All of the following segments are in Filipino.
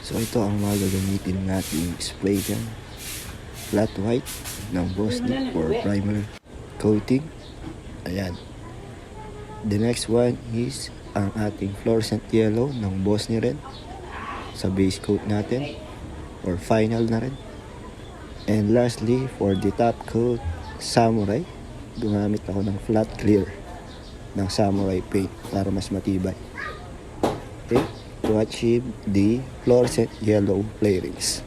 So ito ang mga gagamitin nating spray dyan. Flat white ng Boston for primer coating. Ayan. The next one is ang ating fluorescent yellow ng Boston red sa base coat natin or final na rin. And lastly, for the top coat, samurai, gumamit ako ng flat clear ng samurai paint para mas matibay. Okay, to achieve the fluorescent yellow flairings.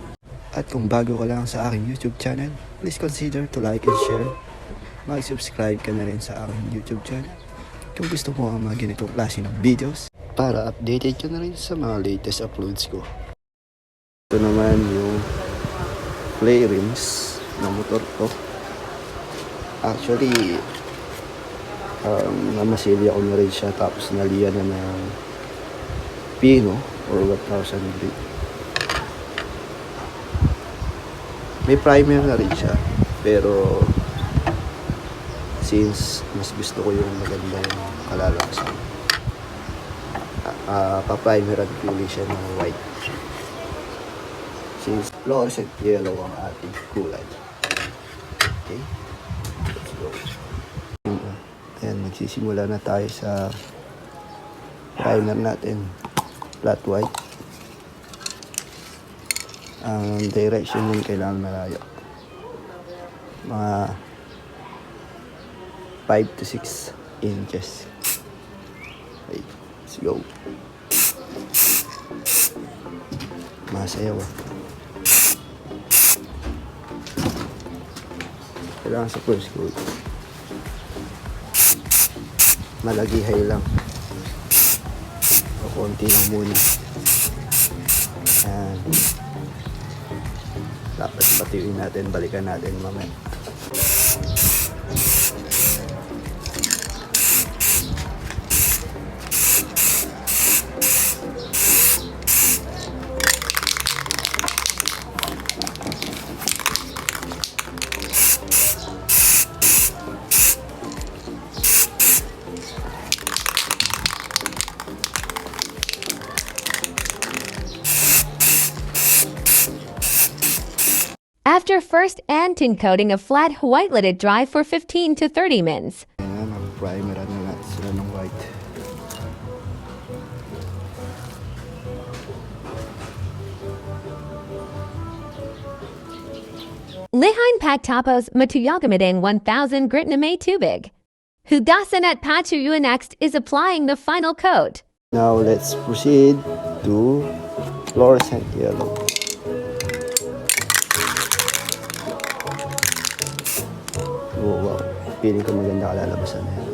At kung bago ka lang sa aking YouTube channel, please consider to like and share. Mag-subscribe ka na rin sa aking YouTube channel kung gusto mo ang mga ganitong klase ng videos para updated ka na rin sa mga latest uploads ko. Ito naman yung flairings ng motor ko. Actually, namasilya ko na rin siya tapos naliyan na ng pino or 1000 grit. May primer na rin siya, pero since mas gusto ko yung maganda yung kalalakasan, pa-primeran ko ulit siya ng white since fluorescent yellow ang ating kulay. Okay, let's go. Ayan, magsisimula na tayo sa primer natin, flat white. Ang direction nun kailangan malayo, mga 5 to 6 inches. Okay, let's go. Masayaw kailangan sa first coat malagihay lang o konti lang muna. And tapos patiuin natin, balikan natin mamaya. After first and tin coating of flat white, let it dry for 15 to 30 minutes. Ayan, mag-primeran na natin sila ng white. Lihain pagtapos matuyagamitin 1,000 grit na may tubig. Hugasan at patuyuan next is applying the final coat. Now let's proceed to fluorescent yellow. Oh, wow. Feeling ko maganda kalalabasan na yan.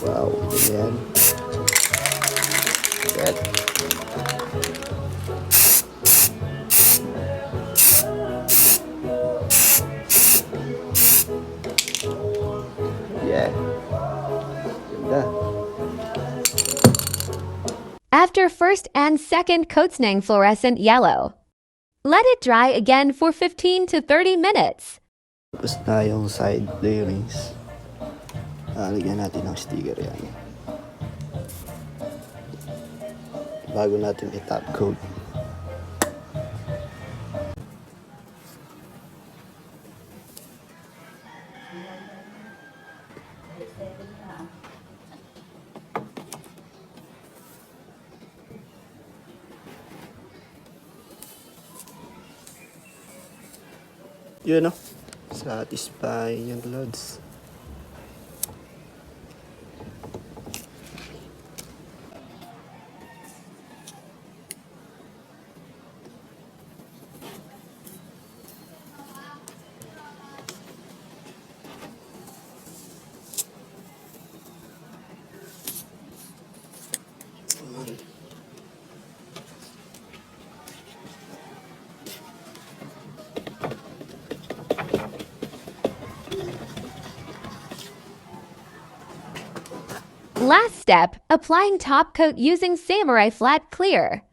Wow. Ayan. Set. Yeah. Ganda. After first and second coats ng fluorescent yellow, let it dry again for 15 to 30 minutes. Tapos na yung side flairings. Lagyan natin ng sticker yan. Bago natin i-top coat. Yun, no? Satisfying yung loads. Last step, applying top coat using Samurai Flat Clear.